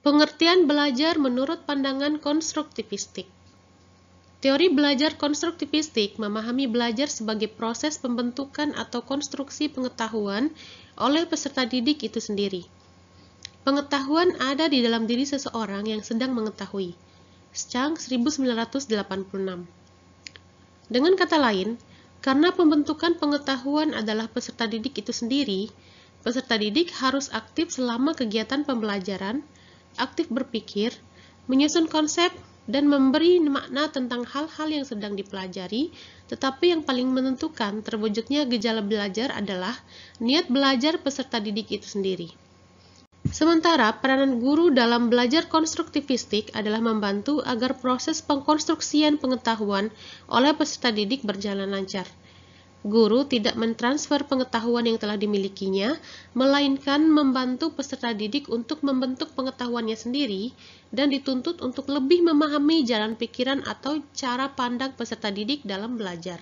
Pengertian belajar menurut pandangan konstruktivistik. Teori belajar konstruktivistik memahami belajar sebagai proses pembentukan atau konstruksi pengetahuan oleh peserta didik itu sendiri. Pengetahuan ada di dalam diri seseorang yang sedang mengetahui. Chang 1986. Dengan kata lain, karena pembentukan pengetahuan adalah peserta didik itu sendiri, peserta didik harus aktif selama kegiatan pembelajaran, aktif berpikir, menyusun konsep, dan memberi makna tentang hal-hal yang sedang dipelajari, tetapi yang paling menentukan terwujudnya gejala belajar adalah niat belajar peserta didik itu sendiri. Sementara peranan guru dalam belajar konstruktivistik adalah membantu agar proses pengkonstruksian pengetahuan oleh peserta didik berjalan lancar. Guru tidak mentransfer pengetahuan yang telah dimilikinya, melainkan membantu peserta didik untuk membentuk pengetahuannya sendiri dan dituntut untuk lebih memahami jalan pikiran atau cara pandang peserta didik dalam belajar.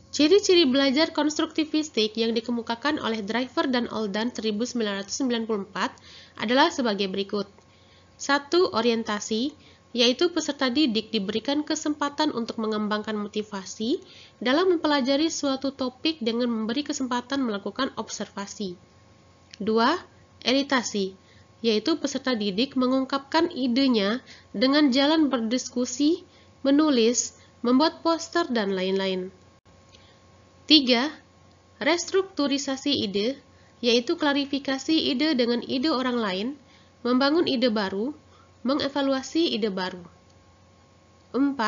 Ciri-ciri belajar konstruktivistik yang dikemukakan oleh Driver dan Oldham 1994 adalah sebagai berikut. 1. Orientasi, yaitu peserta didik diberikan kesempatan untuk mengembangkan motivasi dalam mempelajari suatu topik dengan memberi kesempatan melakukan observasi. 2. Eritasi, yaitu peserta didik mengungkapkan idenya dengan jalan berdiskusi, menulis, membuat poster, dan lain-lain. 3. Restrukturisasi ide, yaitu klarifikasi ide dengan ide orang lain, membangun ide baru, mengevaluasi ide baru. 4.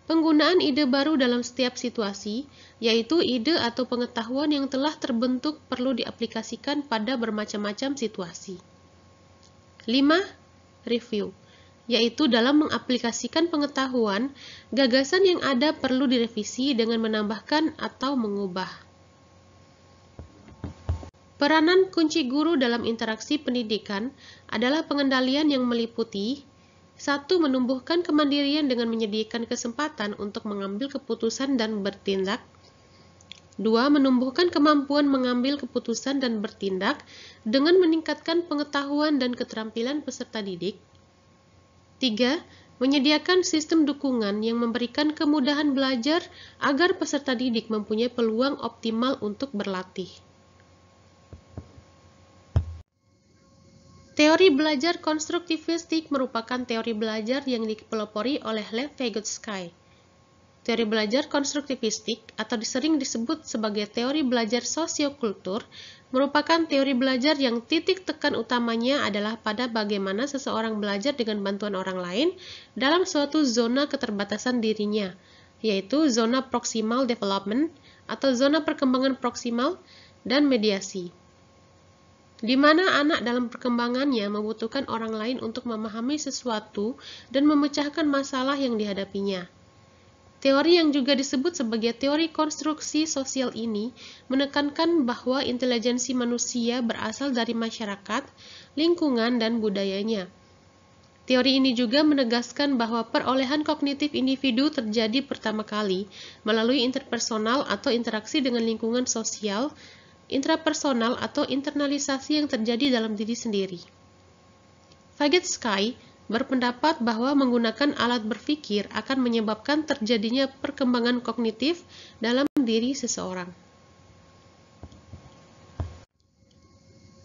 Penggunaan ide baru dalam setiap situasi, yaitu ide atau pengetahuan yang telah terbentuk perlu diaplikasikan pada bermacam-macam situasi. 5. Review, yaitu dalam mengaplikasikan pengetahuan, gagasan yang ada perlu direvisi dengan menambahkan atau mengubah. Peranan kunci guru dalam interaksi pendidikan adalah pengendalian yang meliputi 1. Menumbuhkan kemandirian dengan menyediakan kesempatan untuk mengambil keputusan dan bertindak. 2. Menumbuhkan kemampuan mengambil keputusan dan bertindak dengan meningkatkan pengetahuan dan keterampilan peserta didik. 3. Menyediakan sistem dukungan yang memberikan kemudahan belajar agar peserta didik mempunyai peluang optimal untuk berlatih. Teori belajar konstruktivistik merupakan teori belajar yang dipelopori oleh Lev Vygotsky. Teori belajar konstruktivistik, atau sering disebut sebagai teori belajar sosiokultur, merupakan teori belajar yang titik tekan utamanya adalah pada bagaimana seseorang belajar dengan bantuan orang lain dalam suatu zona keterbatasan dirinya, yaitu zona proximal development atau zona perkembangan proksimal dan mediasi, di mana anak dalam perkembangannya membutuhkan orang lain untuk memahami sesuatu dan memecahkan masalah yang dihadapinya. Teori yang juga disebut sebagai teori konstruksi sosial ini menekankan bahwa intelijensi manusia berasal dari masyarakat, lingkungan, dan budayanya. Teori ini juga menegaskan bahwa perolehan kognitif individu terjadi pertama kali melalui interpersonal atau interaksi dengan lingkungan sosial, intrapersonal atau internalisasi yang terjadi dalam diri sendiri. Vygotsky berpendapat bahwa menggunakan alat berpikir akan menyebabkan terjadinya perkembangan kognitif dalam diri seseorang.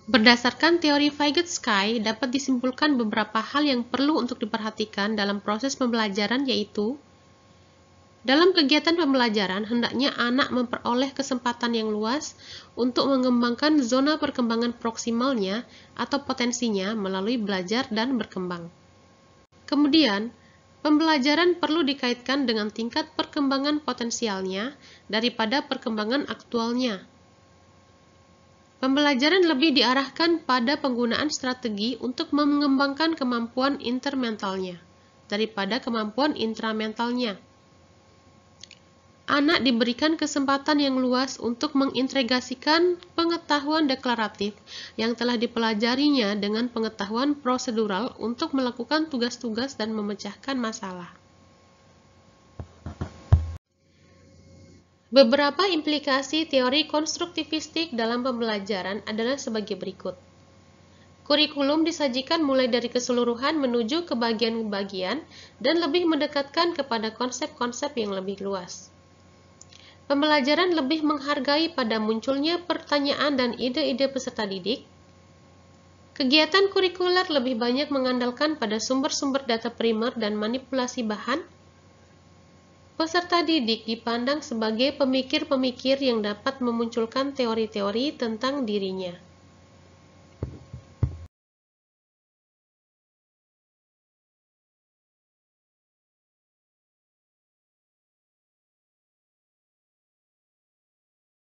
Berdasarkan teori Vygotsky, dapat disimpulkan beberapa hal yang perlu untuk diperhatikan dalam proses pembelajaran, yaitu dalam kegiatan pembelajaran, hendaknya anak memperoleh kesempatan yang luas untuk mengembangkan zona perkembangan proksimalnya atau potensinya melalui belajar dan berkembang. Kemudian, pembelajaran perlu dikaitkan dengan tingkat perkembangan potensialnya daripada perkembangan aktualnya. Pembelajaran lebih diarahkan pada penggunaan strategi untuk mengembangkan kemampuan intermentalnya daripada kemampuan intramentalnya. Anak diberikan kesempatan yang luas untuk mengintegrasikan pengetahuan deklaratif yang telah dipelajarinya dengan pengetahuan prosedural untuk melakukan tugas-tugas dan memecahkan masalah. Beberapa implikasi teori konstruktivistik dalam pembelajaran adalah sebagai berikut. Kurikulum disajikan mulai dari keseluruhan menuju ke bagian-bagian dan lebih mendekatkan kepada konsep-konsep yang lebih luas. Pembelajaran lebih menghargai pada munculnya pertanyaan dan ide-ide peserta didik. Kegiatan kurikuler lebih banyak mengandalkan pada sumber-sumber data primer dan manipulasi bahan. Peserta didik dipandang sebagai pemikir-pemikir yang dapat memunculkan teori-teori tentang dirinya.